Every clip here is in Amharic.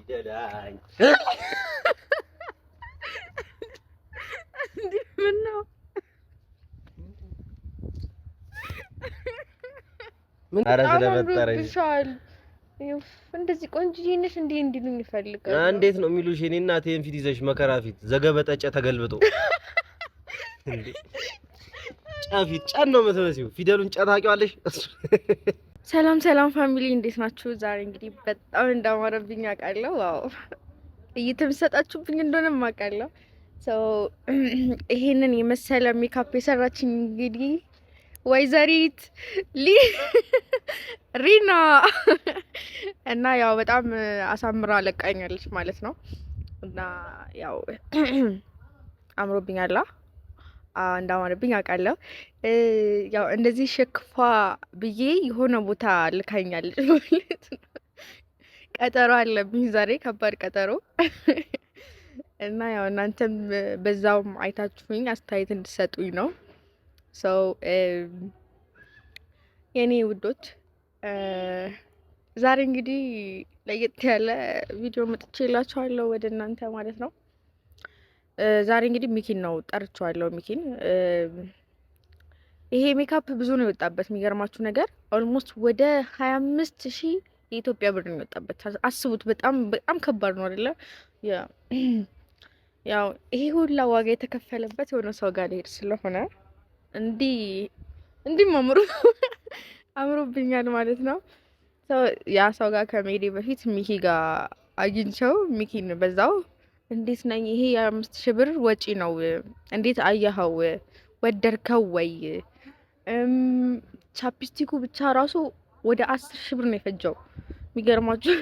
ቢደላኝ እንዴ ምን ነው ምን ኧረ ስለፈጠረሽ እንደዚህ ቆንጆዬ ነሽ እንዴ እንዲሉኝ ይፈልጋል እንዴት ነው የሚሉሽ እኔ እናቴን ፊት ይዘሽ መከራ ፊት ዘገበጠጨ ተገልብጦ እንዴ ጫፊት ጫን ነው የምትመስዪው ፊደሉን ጫ ታውቂዋለሽ ሰላም ሰላም ፋሚሊ እንዴት ናችሁ ዛሬ እንግዲህ በጣም እንዳማረብኝ አውቃለሁ ዋው እየተመሰጣችሁብኝ እንደሆነ አውቃለሁ ይሄንን የመሰለ ሜካፕ የሰራችኝ እንግዲህ ወይዘሪት ሪና እና ያው በጣም አሳምራ ለቃኛለች ማለት ነው እና ያው አምሮብኛል እንዳማረብኝ አውቃለሁ ያው እንደዚህ ሸክፋ ብዬ የሆነ ቦታ ልካኛለች ማለት ነው ቀጠሮ አለብኝ ዛሬ ከባድ ቀጠሮ እና ያው እናንተም በዛውም አይታችሁኝ አስተያየት እንድትሰጡኝ ነው የኔ ውዶች ዛሬ እንግዲህ ለየት ያለ ቪዲዮ መጥቼላችኋለሁ ወደ እናንተ ማለት ነው ዛሬ እንግዲህ ሚኪን ነው ጠርቼዋለሁ ሚኪን ይሄ ሜካፕ ብዙ ነው የወጣበት የሚገርማችሁ ነገር ኦልሞስት ወደ 25000 የኢትዮጵያ ብር ነው የወጣበት አስቡት በጣም ከባድ ነው አይደለ ያው ይሄ ሁላ ዋጋ የተከፈለበት የሆነ ሰው ጋር ሄድ ስለሆነ እንዲህ አምሮብኛል ማለት ነው ያ ሰው ጋር ከመሄዴ በፊት ሚኪ ጋር አግኝቼው ሚኪን በዛው እንዴት ነኝ ይሄ የ5000 ብር ወጪ ነው እንዴት አያኸው ወደድከው ወይ ቻፕስቲኩ ብቻ ራሱ ወደ 10000 ብር ነው የፈጀው የሚገርማችሁ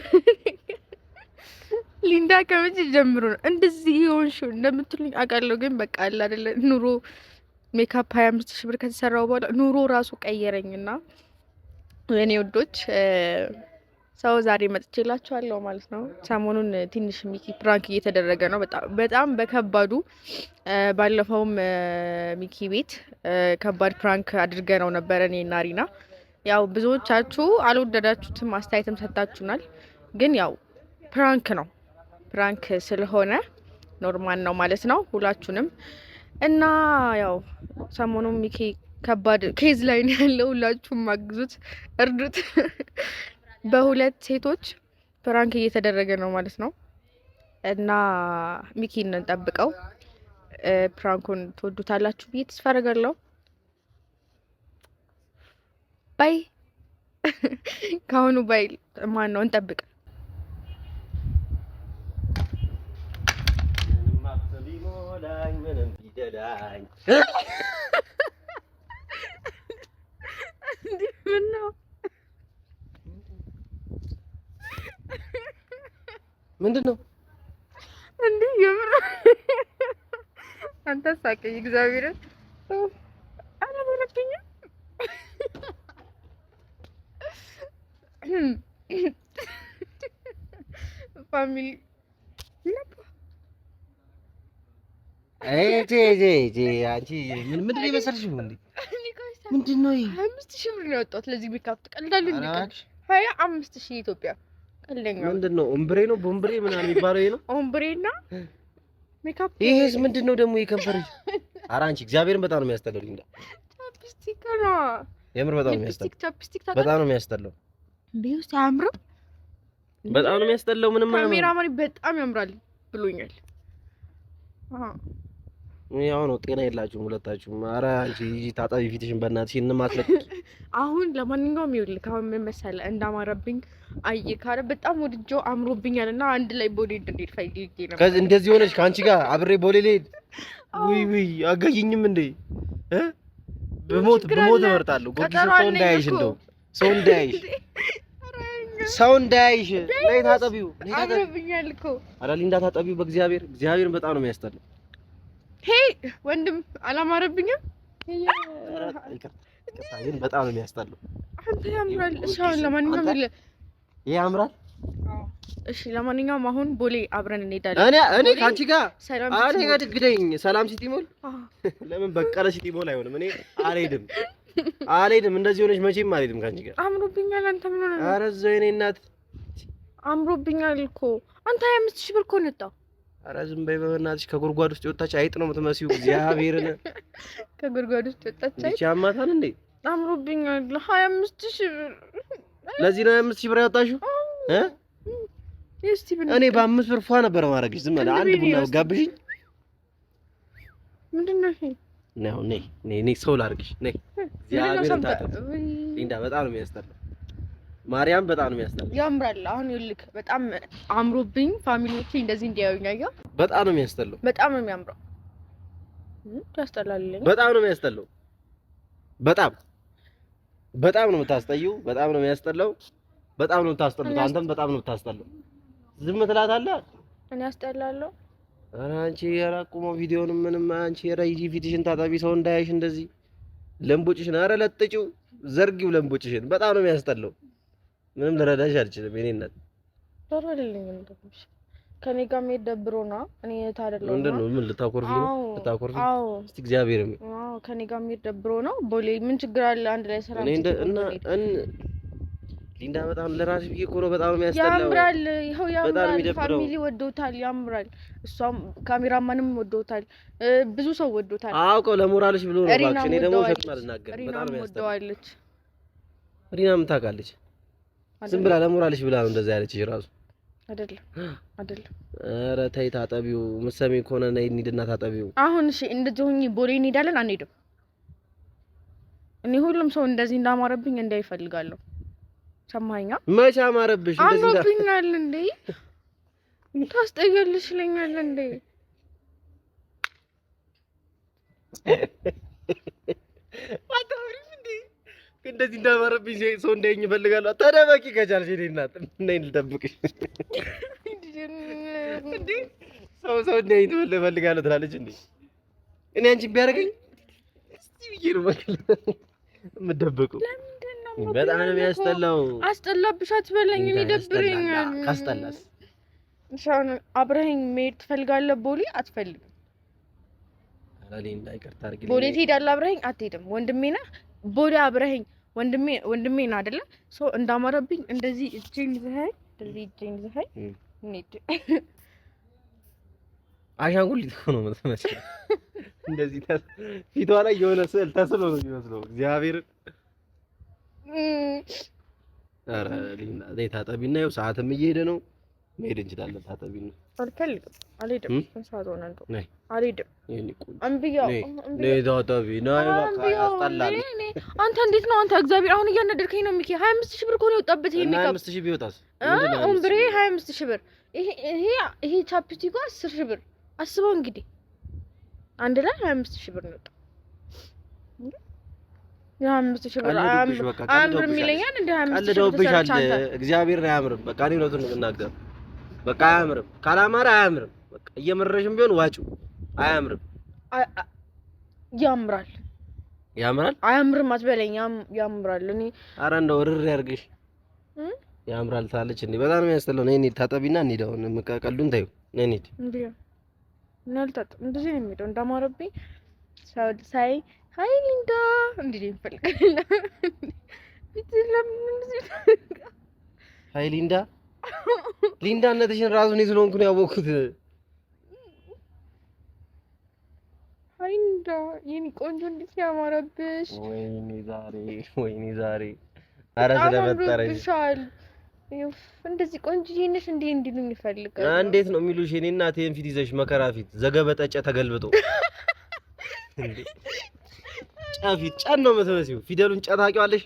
ሊንዳ ከመቼ ጀምሮ ነው እንደዚህ ይሆንሽው እንደምትሉኝ አውቃለሁ ግን በቃ አለ አይደለ ኑሮ ሜካፕ 25000 ብር ከተሰራው በኋላ ኑሮ ራሱ ቀየረኝና የኔ ወዶች ዛሬ መጥቼላችኋለሁ ማለት ነው ሰሞኑን ትንሽ ሚኪ ፕራንክ እየተደረገ ነው በጣም በከባዱ ባለፈውም ሚኪ ቤት ከባድ ፕራንክ አድርገነው ነበር እኔና ሪና ያው ብዙዎቻችሁ አልወደዳችሁትም አስተያየትም ሰጣችሁናል ግን ያው ፕራንክ ስለሆነ ኖርማል ነው ማለት ነው ሁላችሁንም እና ያው ሰሞኑን ሚኪ ከባድ ኬዝ ላይ ነው ያለው ሁላችሁም ማግዙት እርዱት በሁለት ሴቶች ፕራንክ እየተደረገ ነው ማለት ነው እና ሚኪን እንጠብቀው ፕራንኩን ትወዱታላችሁ ብዬ ተስፋ አደርጋለሁ ባይ ካሁኑ ባይ ማን ነው እንጠብቅ ምንም ቢደላኝ እንዴ ምን ነው ምንድነው እንዴ የምር አንተ ሳቀኝ እግዚአብሔርን አላበረብኝ ፋሚሊ አንቺ ምንድን ነው የመሰልሽው እንዴ ምንድን ነው ይሄ 25000 ብር ነው ያወጣሁት ለዚህ ሜካፕ ትቀልዳለህ እንዴ 25000 ኢትዮጵያ ቀልደኛ ምንድን ነው ኦምብሬ ነው ቦምብሬ ምናምን የሚባለው ይሄ ነው ኦምብሬና ሜካፕ ይሄስ ምንድን ነው ደግሞ የከንፈርሽ ኧረ አንቺ እግዚአብሔርን በጣም ነው የሚያስጠላው ሊንዳ ቻፕስቲክ ነው የምር በጣም ነው የሚያስጠላው በጣም ነው የሚያስጠላው እንዴ ሲያምር በጣም ነው የሚያስጠላው ምንም ማለት ካሜራማን በጣም ያምራል ብሎኛል ያው ነው ጤና የላችሁም ሁለታችሁም ኧረ አንቺ ታጣቢ ፊትሽን በእናትሽ እንማትለቅ አሁን ለማንኛውም ይኸውልህ አሁን ምን መሰለህ እንዳማረብኝ ካለ በጣም ወድጄው አምሮብኛልና አንድ ላይ ቦሌ እንድንሄድ ፈልጌ ነበር ከዚህ እንደዚህ ሆነሽ ካንቺ ጋር አብሬ ቦሌ ልሄድ ውይ አገኝኝም እንዴ በሞት እመርጣለሁ ጎርጊስ ሰው እንዳያይሽ እንደው ሰው እንዳያይሽ ላይ ታጠቢው አምሮብኛል እኮ ኧረ ሊንዳ ታጠቢው እግዚአብሔርን በጣም ነው የሚያስጠላው ሄይ ወንድም አላማረብኝም ግን በጣም ነው የሚያስጠላው አንተ ያምራል እሺ አሁን ለማንኛውም ይሄ ያምራል እሺ ለማንኛውም አሁን ቦሌ አብረን እንሄዳለን እኔ ካንቺ ጋር እኔ ጋር ትግደኝ ሰላም ሲቲ ሞል ለምን በቀለ ሲቲ ሞል አይሆንም እኔ አልሄድም እንደዚህ ሆነሽ መቼም አልሄድም ካንቺ ጋር አምሮብኛል አንተ ምን ሆነህ ኧረ እዛው የኔ እናት አምሮብኛል እኮ አንተ 25,000 ብር እኮ ነው የወጣው። ኧረ ዝም በይ በእናትሽ። ከጉድጓድ ውስጥ የወጣች አይጥ ነው የምትመስዪው። እግዚአብሔርን ከጉድጓድ ውስጥ የወጣች አይጥ ያማታል እንዴ? አምሮብኛል 25,000 ብር። ለዚህ ነው 25,000 ብር ያወጣሽው? እኔ በ5 ብር ፏ ነበር ማድረግሽ። ዝም ብለህ አንድ ቡና ጋብዥኝ። ምንድን ነው ይሄ? ነው ነይ ሰው ላድርግሽ። ነይ እግዚአብሔርን ታጠብ። ሊንዳ በጣም ነው የሚያስጠላው። ማርያም በጣም ነው የሚያስጠላው። ያምራል። አሁን ይልክ በጣም አምሮብኝ ፋሚሊዎቼ እንደዚህ እንዲያዩኝ አየሁ። በጣም ነው የሚያስጠላው። በጣም ነው የሚያምረው። ታስጠላለኝ። በጣም ነው የሚያስጠላው። በጣም ነው የምታስጠይው። በጣም ነው የሚያስጠላው። በጣም ነው የምታስጠሉት። አንተም በጣም ነው የምታስጠላው። ዝም ትላታለህ። እኔ አስጠላለሁ። ኧረ አንቺ የራቁመው ቪዲዮውን ምንም አንቺ የራይጂ ፊትሽን ታጣቢ ሰው እንዳያይሽ እንደዚህ ለምቦጭሽን ኧረ ለጥጪው ዘርጊው ለምቦጭሽን። በጣም ነው የሚያስጠላው። ምንም ልረዳሽ አልችልም። የኔ እናት ተረዳልኝ። እንደምሽ ከኔ ጋር መሄድ ደብሮና እኔ ታደለው ምንድን ነው? ምን ልታኮርፊ ነው? ልታኮርፊ? እስቲ እግዚአብሔር ይመስገን። ከኔ ጋር መሄድ ደብሮ ነው። ቦሌ ምን ችግር አለ? አንድ ላይ ሰላም ሊንዳ በጣም ለራስሽ ብዬሽ እኮ ነው። በጣም ነው የሚያስጠላው። ያምራል። ይኸው ያምራል። ፋሚሊ ወዶታል። ያምራል። እሷም ካሜራማንም ወዶታል። ብዙ ሰው ወዶታል። አውቀው ለሞራልሽ ብሎ ነው። እባክሽ እኔ ደግሞ ሸክም አልናገርም። በጣም ነው የሚያስጠላው። ሪና ምን ታውቃለች? ዝም ብላ ለሞራልሽ ብላ ነው እንደዛ ያለችሽ እራሱ አይደለም። ኧረ ተይ ታጠቢው። የምትሰሚው ከሆነ ነይ እንሂድና ታጠቢው። አሁን እሺ እንደዚህ ሆኜ ቦሌ እንሄዳለን አንሄድም? እኔ ሁሉም ሰው እንደዚህ እንዳማረብኝ እንዳይፈልጋለሁ። ሰማኸኝ? መቼ አማረብሽ? እንደዚህ አምሮብኛል እንዴ? ታስጠያለሽ ይለኛል እንዴ? አታውሪም እንዴ? እንደዚህ እንዳማረብኝ ሰው እንዳይኝ እፈልጋለሁ። ተደበቂ ከቻልሽ። እኔ እናት ነይ ልጠብቅሽ እንዴ? ሰው እንዳይኝ እፈልጋለሁ ትላለች እንዴ? እኔ አንቺን ቢያደርገኝ እስቲ ብዬሽ ነው የምትደበቁው። በጣም ነው የሚያስጠላው። አስጠላብሽ አትበለኝ። እኔ ደብረኛል። ካስጠላስ ሻውን አብረኸኝ መሄድ ትፈልጋለህ? ቦሌ አትፈልግም? አላሌ እንዳይቀርታ አድርጊ። ቦሌ ትሄዳለህ? አብረኸኝ አትሄድም? ወንድሜ ነህ። ቦሌ አብረኸኝ ወንድሜ ነህ አይደለ? ሶ እንዳማረብኝ እንደዚህ እጄን ይዘኸኝ እንሂድ። አሻንጉሊት ሆኖ መሰለኝ እንደዚህ ፊቷ ላይ የሆነ ስዕል ተስሎ ነው የሚመስለው። እግዚአብሔር ኧረ ሊና ዘይት ታጠቢና ይኸው ሰዓትም እየሄደ ነው። መሄድ እንችላለን። ታጠቢና አልፈልግም። አልሄድም። ሰዓት ሆነ እንደው አልሄድም። አንብያው ነይ ታጠቢ ነይ በቃ ያስጠላል። አንተ እንዴት ነው አንተ? እግዚአብሔር አሁን እያነደርከኝ ነው ሚኪ። 25,000 ብር እኮ ነው የወጣበት። ይሄ ሜካፕ 25,000 ቢወጣስ? ኦምብሬ 25,000 ብር። ይሄ ቻፕስቲኩ 10,000 ብር። አስበው እንግዲህ አንድ ላይ 25,000 ብር ነው። ያ 25,000 ብር አያምርም ይለኛል እንዴ? 25,000 ብር እግዚአብሔር አያምርም። በቃ እኔ ነው የምናገረው። በቃ አያምርም። ካላማረ አያምርም። በቃ እየመረረሽም ቢሆን ዋጪው። አያምርም። ያምራል። አያምርም አትበለኝ። ያምራል። እኔ ኧረ እንደው እርር ያርግሽ። ያምራል ታለች እንዴ? በጣም ነው የሚያስጠላው። ነይ እንሂድ። ታጠቢና እንሂድ። አሁን ቀልዱን ተይው። ነይ እንሂድ። እንደዚህ ነው የሚሄደው። እንዳማረብኝ ሳይ ሃይ ሊንዳ እንዴ ይፈልጋል። ሃይ ሊንዳነትሽን ራሱን ስለሆንኩ ነው ያወቅሁት። ሃይ ሊንዳ የኔ ቆንጆ እንዴት ያማረብሽ! ወይኔ ዛሬ ኧረ ስለፈጠረሽ እንደዚህ ቆንጆ ነሽ እንዴ እንዲሉኝ ይፈልጋል። እንዴት ነው የሚሉሽ? የኔ እናት ይሄን ፊት ይዘሽ መከራ ፊት ዘገበጠጨ ተገልብጦ እንዴ ጫፊት ጫን ነው የምትመስዪው። ፊደሉን ጫ ታውቂዋለሽ?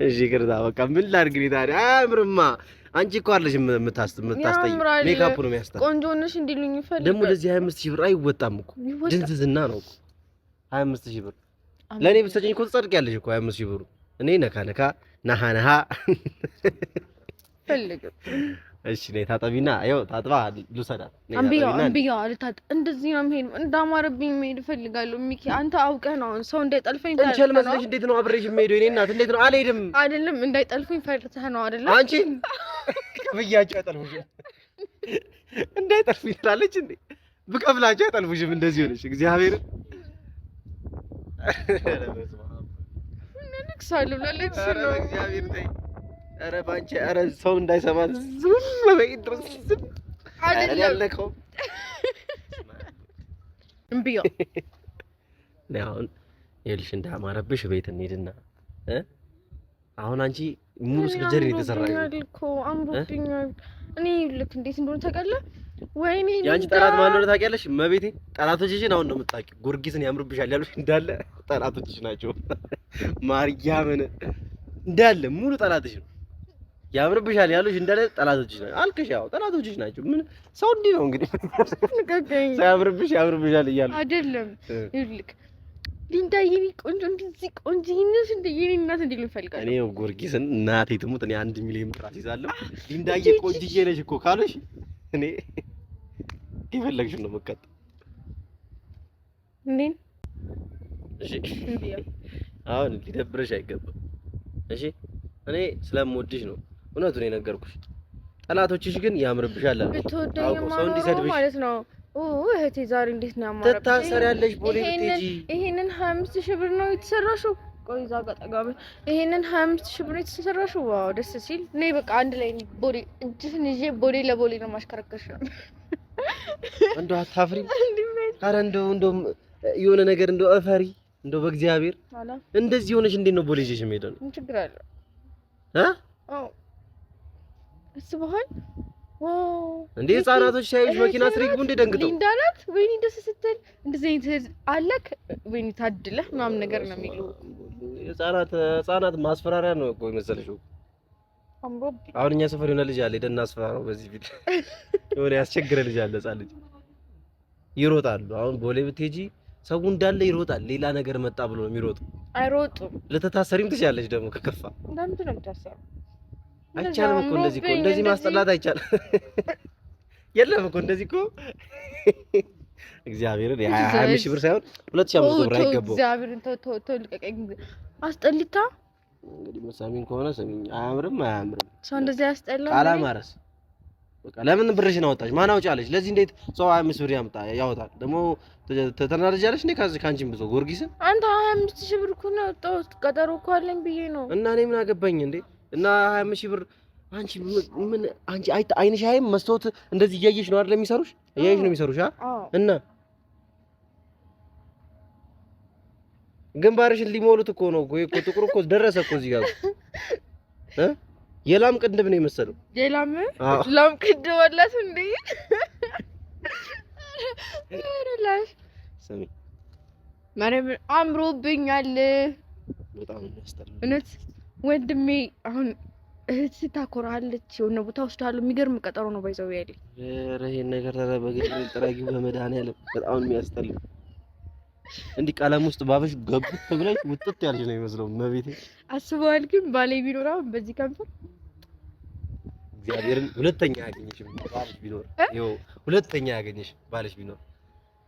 እሺ ይቅርታ በቃ ምን ላድርግ ታዲያ። አያምርማ። አንቺ እኮ አይደለሽ የምታስጠይ። ሜካፑ ነው የሚያስጠላ። ቆንጆ ነሽ እንዲሉኝ ይፈልጋል። ደግሞ ለዚህ 25,000 ብር አይወጣም እኮ ድንዝዝና ነው እኮ 25,000 ብር። ለእኔ ብትሰጪኝ እኮ ትጸድቂያለሽ እኮ 25,000 ብሩ። እኔ ነካ ነሃ ፈልግ። እሺ ነይ ታጠቢና ይኸው ታጥባ ልውሰዳት። አንብያ አልታጥ እንደዚህ ነው የምሄድ። እንዳማረብኝ መሄድ እፈልጋለሁ። ሚኪ አንተ አውቀህ ነው ሰው እንዳይጠልፈኝ ፈርተህ ነው። እንችል መስለሽ እንዴት ነው አብሬሽ የምሄደው? እኔ እናት እንዴት ነው አልሄድም። አይደለም እንዳይጠልፈኝ ፈርተህ ነው አይደለም? አንቺን ከፍያቸው አይጠልፉሽም። እንዳይጠልፉኝ ትላለች እንዴ? ብከፍላቸው አይጠልፉሽም። እንደዚህ ሆነሽ እግዚአብሔር አለቅሳለሁ። ለለቅስ ነው እግዚአብሔር ተይ። ኧረ ባንቺ ኧረ ሰው እንዳይሰማ ዝም በይ ድረስ ዝም አይደለም ያለከው እምቢዮ ነው። ይኸውልሽ እንዳማረብሽ ቤት እንሂድና አሁን አንቺ ሙሉ ሰርጀሪ የተሰራኝ እኮ አምሮብኛል። እኔ ልክ እንዴት እንደሆነ ታውቃለህ? ወይኔ ያንቺ ጠላት ማን እንደሆነ ታውቂያለሽ? መቤቴ ጠላቶችሽን አሁን ነው የምታውቂው። ጊዮርጊስን ያምርብሻል ያሉሽ እንዳለ ጠላቶችሽ ናቸው። ማርያምን እንዳለ ሙሉ ጠላቶችሽ ነው። ያምርብሻል ያሉሽ እንዳለ ጠላቶችሽ ናቸው። አልከሽ ያው ጠላቶችሽ ናቸው። ምን ሰው እንዲህ ነው እንግዲህ ሳያምርብሽ ያምርብሻል እያሉ አይደለም። ይልክ ሊንዳ የኔ ቆንጆ እንደዚህ ቆንጆኝነሽ እንደ የኔ እናት እንዲሉ ይፈልጋል። እኔ ጊዮርጊስን እናቴ ትሙት እኔ 1 ሚሊዮን ብር አስይዛለሁ። ሊንዳዬ ቆንጆዬ ነሽ እኮ ካለሽ እኔ የፈለግሽውን ነው መቀጥ እንዴ። እሺ አሁን ሊደብረሽ አይገባም። እሺ እኔ ስለምወድሽ ነው እውነቱን የነገርኩሽ። ጠላቶችሽ ግን ያምርብሻል አለ ሰው እንዲሰድብሽ ማለት ነው። እህቴ ዛሬ እንዴት ነው ያማረብሽ? ትታሰሪያለሽ። ቦሌ ብትሄጂ ይሄንን 25,000 ብር ነው የተሰራሽው። ቆይ እዛ ጋር ጠጋብ ይሄንን 25,000 ብር ነው የተሰራሽው። ዋው ደስ ሲል። እኔ በቃ አንድ ላይ ቦሌ እጅሽን ይዤ ቦሌ ለቦሌ ነው ማሽከረከርሽ። እንደው አታፍሪም? ኧረ እንደው የሆነ ነገር እንደው እፈሪ እንደው በእግዚአብሔር እንደዚህ ሆነሽ እንዴት ነው ቦሌ ይዤሽ የምሄደው? ምን ችግር አለው? አዎ እሱ በኋላ እንዴ ህፃናቶች ሳይሽ መኪና ስሪግቡ እንደ ደንግጠው ሊንዳናት ወይኔ ደስ ስትል እንደዚህ አይነት አለክ ወይኔ ታድለህ ምናምን ነገር ነው የሚሉ ህፃናት ማስፈራሪያ ነው እኮ መሰለሽ። አሁን እኛ ሰፈር የሆነ ልጅ አለ ሄደን አስፈራራው በዚህ ቪዲዮ የሆነ ያስቸግረ ልጅ አለ ህፃን ልጅ ይሮጣሉ። አሁን ቦሌ ብትሄጂ ሰው እንዳለ ይሮጣል። ሌላ ነገር መጣ ብሎ ነው የሚሮጡ። አይሮጡም። ልትታሰሪም ትችያለሽ ደግሞ ከከፋ። ለምንድን ነው የምታሰረው? አይቻልም እኮ እንደዚህ ማስጠላት አይቻልም። የለም እኮ እንደዚህ እኮ እግዚአብሔርን 25,000 ብር ሳይሆን 2,500 ብር አይገባው። እግዚአብሔርን ተው ልቀቀኝ። አስጠልታ እንግዲህ መሳሚን ከሆነ ሰሚኝ። አያምርም ሰው እንደዚህ ያስጠላል። አላማረስ በቃ ለምን ብርሽን አወጣሽ? ማን አውጫለሽ? ለዚህ እንዴት ሰው 25 ብር ያወጣል? ደግሞ ተተናደጃለሽ እንዴ? ካንቺም ብዙ ጊዮርጊስን አንተ 25,000 ብር እኮ ነው ያወጣሁት። ቀጠሮ እኮ አለኝ ብዬ ነው። እና እኔ ምን አገባኝ እንዴ? እና 25,000 ብር አንቺ ምን አንቺ አይንሽ አይም መስታወት እንደዚህ እያየሽ ነው አይደል የሚሰሩሽ? እያየሽ ነው የሚሰሩሽ እና ግንባርሽን ሊሞሉት እኮ ነው እኮ ጥቁር እኮ ደረሰ እኮ እዚህ ጋር የላም ቅንድብ ነው የመሰለው። ላም ቅንድብ አላት እንዴ? አረላሽ ስሚ ማረም አምሮብኛል። በጣም ያስጠላል እውነት ወንድሜ። አሁን እህት ታኮራለች። የሆነ ቦታ ወስዳለሁ። የሚገርም ቀጠሮ ነው ባይዘው ያለ። ኧረ ይሄን ነገር ተረበግኝ ጥራጊው በመድኃኒዓለም በጣም የሚያስጠላው። እንዲህ ቀለም ውስጥ ባበሽ ገብት ብለሽ ውጥት ያለሽ ነው የሚመስለው። መቤቴ አስበዋል። ግን ባሌ ቢኖር በዚህ ከንፈር እግዚአብሔርን ሁለተኛ ያገኘሽ ባልሽ ቢኖር ይኸው ሁለተኛ ያገኘሽ ባልሽ ቢኖር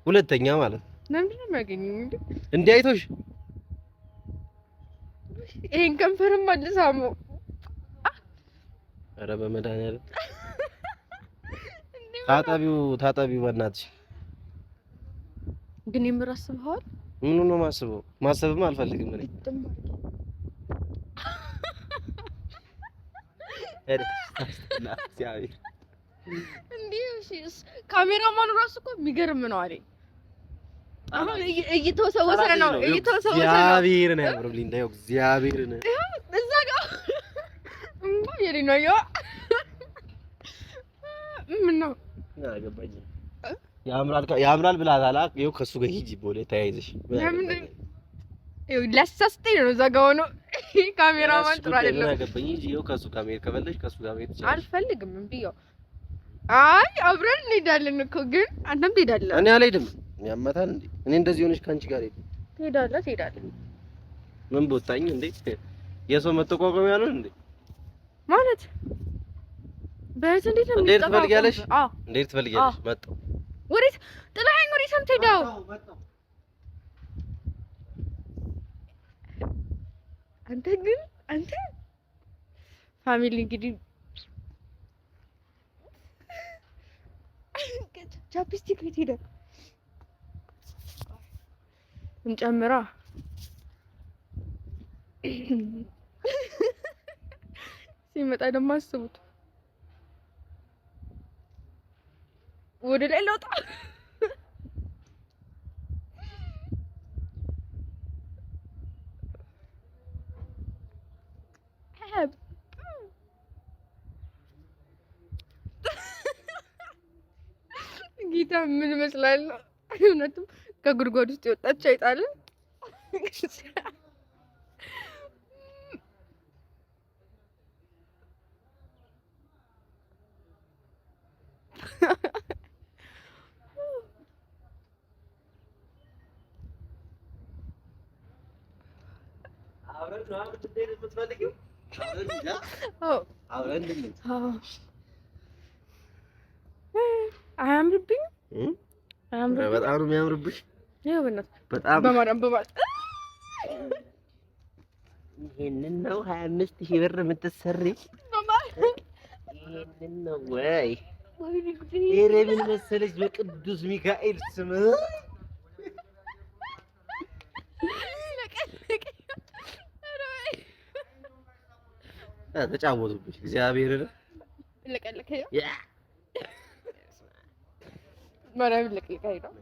ሁለተኛ ማለት ለምንድን ነው የሚያገኘኝ እንዴ አይቶሽ ይሄን ከንፈርም አልሳሙ። ኧረ በመድኃኒዓለም ታጠቢው በእናትሽ። ግን የምር አስበዋል? ምኑ ነው ማስበው? ማሰብም አልፈልግም እኔ እንዴ እሺ ካሜራማኑ ራሱ እኮ የሚገርም ነው አለኝ። አሁን እየተወሰወሰ ነው እግዚአብሔር ነው ያብረው ሊንዳ ይኸው እግዚአብሔር ነው እዛ ጋር እንዴ የሊና ያ ምን ነው አገባኝ። ያምራል ብላታላ። ይኸው ከሱ ጋር ሂጂ ቦሌ ተያይዘሽ ለምን ይኸው ለሰስተኝ ነው እዛ ጋር ሆኖ ካሜራማን ጥሩ አይደለም። አገባኝ ሂጂ ይኸው ከሱ ካሜራ ከበለሽ ከሱ ጋር መሄድ ትችላለሽ። አልፈልግም እንብየው። አይ አብረን እንሄዳለን እኮ ግን አንተም ትሄዳለህ። እኔ አልሄድም። ያመታል እንዴ? እኔ እንደዚህ ሆነሽ ካንቺ ጋር ትሄዳለህ። ምን ቦታኝ እንዴ? የሰው መጠቋቋሚያ ነው እንዴ? ማለት በእት እንዴት ነው? እንዴት ትፈልጊያለሽ? እንዴት ትፈልጊያለሽ? መጣሁ። ወዴት ጥላኸኝ? ወዴት ነው የምትሄደው? አንተ ፋሚሊ እንግዲህ ቻፕስቲክ ቤት ሄደ እንጨምራ ሲመጣ ደግሞ አስቡት ወደ ላይ ለውጣ ጌታ ምን ይመስላል? እውነትም ከጉድጓድ ውስጥ የወጣች አይጣለ አያምርብኝም? በጣም ነው የሚያምርብሽ። ይኸው በእናትህ በጣም በማርያም ይሄንን ነው 25,000 ብር የምትሰሪው? ይሄንን ነው ወይ? ኧረ ምን መሰለሽ በቅዱስ ሚካኤል ስም ተጫወቱብሽ። እግዚአብሔርን ለቀለቀኝ ማርያም ለቀለቀኝ ነው።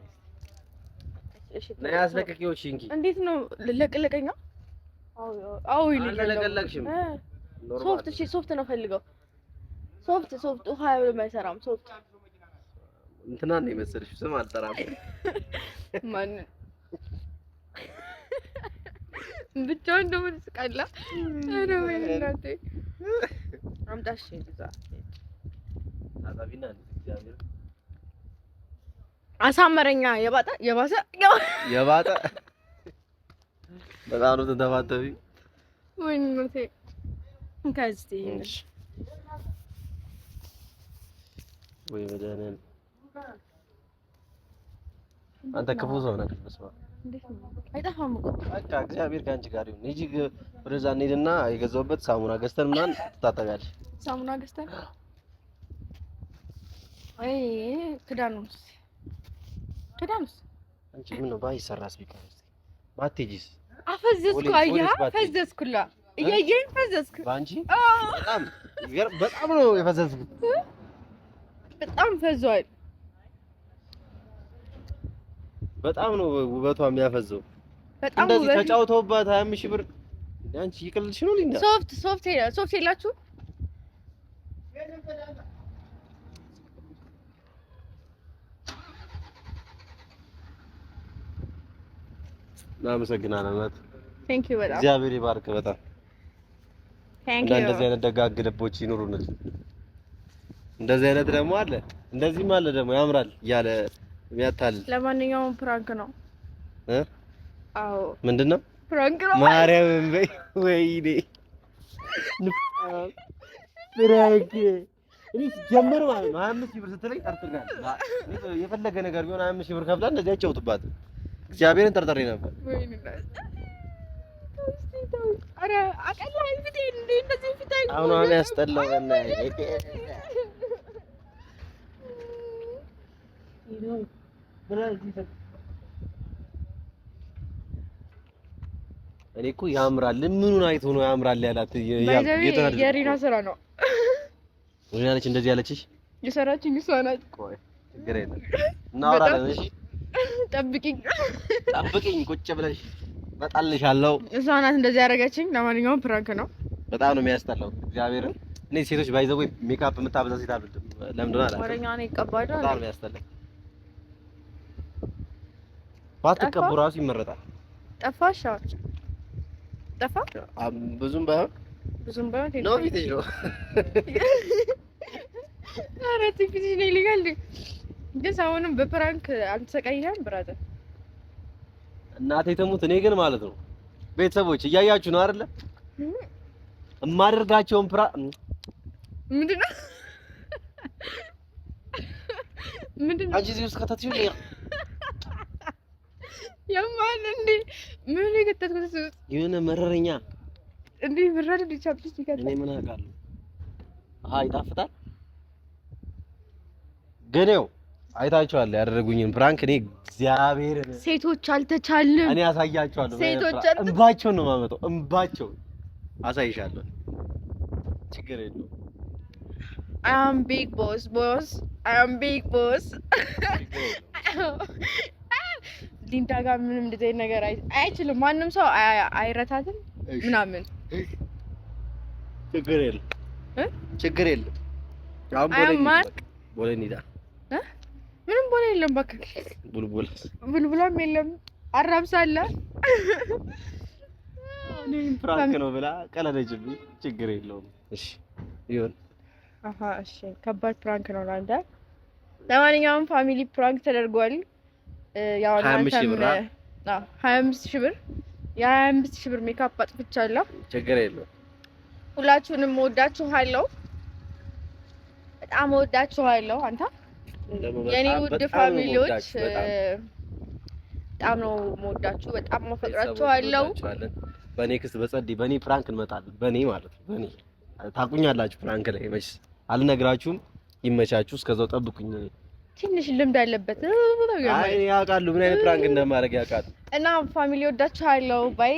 እሺ ያስለቀቂዎች እንጂ እንዴት ነው ለቀለቀኛ? አዎ ለቀለቅሽም ሶፍት። እሺ ሶፍት ነው ፈልገው። ሶፍት ውሃ አይሰራም። ሶፍት እንትና ነው የመሰለሽ ስም አልጠራም። ማን ብቻውን ደግሞ ትስቃላ። ኧረ ወይ እናቴ አምጣሽ ይዛ አዛቢና እግዚአብሔር አሳመረኛ የባሰ በጣም ነው ተንተባተቢ። ወይ እናቴ ከዚህ ወይ መደነን አንተ ክፉ ሰው ነህ። በስመ አብ አይጠፋም እኮ በቃ እግዚአብሔር ከአንቺ ጋር ይሁን። ሂጂ ወደዛ እንሂድና የገዛሁበት ሳሙና ገዝተን ምናምን ትታጠቢያለሽ። ሳሙና ገዝተን አይ ክዳኑስ አንቺ ምን ነው ባይሰራስ ቢቀር ባትሄጂስ? አፈዘዝኩ። አያ ፈዘዝኩላ እያየኝ ፈዘዝኩ። ባንቺ በጣም ነው የፈዘዝኩት። በጣም ፈዟል። በጣም ነው ውበቷ የሚያፈዘው። በጣም እንደዚህ ተጫውተውባት 25,000 ብር አንቺ ይቅልልሽ ነው ሊና ሶፍት የላችሁ እናመሰግናለን። ቴንክ ዩ በጣም እግዚአብሔር ይባርክ። በጣም ቴንክ ዩ። እንደዚህ አይነት ደጋግ ልቦች ይኑሩን። እንደዚህ አይነት ደግሞ አለ፣ እንደዚህም አለ ደግሞ ያምራል እያለ የሚያታልል። ለማንኛውም ፕራንክ ነው። አዎ ምንድነው? ፕራንክ ነው። ማርያምን በይ። ወይኔ ፕራንክ እኔ ጀመር ማለት ነው። 25,000 ብር ስትለኝ ጠርጥሬያለሁ። የፈለገ ነገር ቢሆን 25,000 ብር ከፍላ እንደዚህ አይጫወቱባት። እግዚአብሔርን ጠርጥሬ ነበር። ወይኔ አረ አቀላል ፊቴ እንደዚህ ፊቴ አሁን ያስጠላው እና እኔ እኮ ያምራል። ምኑን አይቶ ነው ያምራል ያላት? የሪና ስራ ነው። ሪና ነች እንደዚህ ያለችሽ? የሰራችኝ እሷ ናት። ቆይ ችግር የለም እናወራለን። እሺ ጠብቂኝ ቁጭ ብለሽ እመጣልሻለሁ። እሷ ናት እንደዚህ ያደረገችኝ። ለማንኛውም ፕራንክ ነው። በጣም ነው የሚያስጠላው። እግዚአብሔርን እኔ ሴቶች ባይዘው ሜካፕ የምታበዛ ሴት አልወድም። ለምንድን ነው አላውቅም። ወሬኛ ነው ይቀባል። በጣም ነው የሚያስጠላው። ባትቀቡ ራሱ ይመረጣል። ጠፋሽ? ጠፋ? ብዙም ባይሆን ነው ፊትሽ ነው። ኧረ ፊትሽ ነው ይልጋል። ግን አሁንም በፕራንክ አልተሰቃየህም ብራዘር? እናቴ ተሙት። እኔ ግን ማለት ነው ቤተሰቦች እያያችሁ ነው አይደለ? የማደርጋቸውን ምንድነው አንቺ እዚህ ውስጥ ከተትሽው የማን እንዴ ምን የከተትኩት የሆነ መረረኛ እንዴ ብራድ ዲቻፕቲስ ይከተል። እኔ ምን አውቃለሁ? አሃ ይጣፍጣል። ግን ይኸው አይታችኋል ያደረጉኝን ፕራንክ። እኔ እግዚአብሔር ሴቶች አልተቻልም። እኔ አሳያችኋለሁ። ሴቶች እንባቸውን ነው የማመጣው። እንባቸውን አሳይሻለሁ። ችግር የለውም። I am big boss. ሊንዳ ጋር ምንም እንደዚህ ነገር አይችልም። ማንም ሰው አይረታትም ምናምን። ችግር የለም። አሁን ቦሌ እንሂዳ። ምንም ቦሌ የለም። በቃ ቡልቡላም የለም። አራብሳለ እኔም ፕራንክ ነው ብላ ቀለደችብኝ። ችግር የለውም። እሺ ይሁን። እሺ ከባድ ፕራንክ ነው ላንተ። ለማንኛውም ፋሚሊ ፕራንክ ተደርጓል። ያው 25 ሺህ ብር የ25 ሺህ ብር ሜካፕ አጥፍቻለሁ። ችግር የለውም። ሁላችሁንም እወዳችኋለሁ። በጣም እወዳችኋለሁ። አንተ የኔ ውድ ፋሚሊዎች በጣም ነው የምወዳችሁ፣ በጣም ማፈቅራችኋለሁ። በኔክስት በጸዲ በኔ ፕራንክ እንመጣለን። በኔ ማለት ነው። በኔ ታቁኛላችሁ። ፕራንክ ላይ መች አልነግራችሁም። ይመቻችሁ። እስከዛው ጠብቁኝ። ትንሽ ልምድ አለበት። አይ ያውቃሉ ምን አይነት ፕራንክ እንደማደርግ ያውቃሉ። እና ፋሚሊ ወዳችኋለሁ። ባይ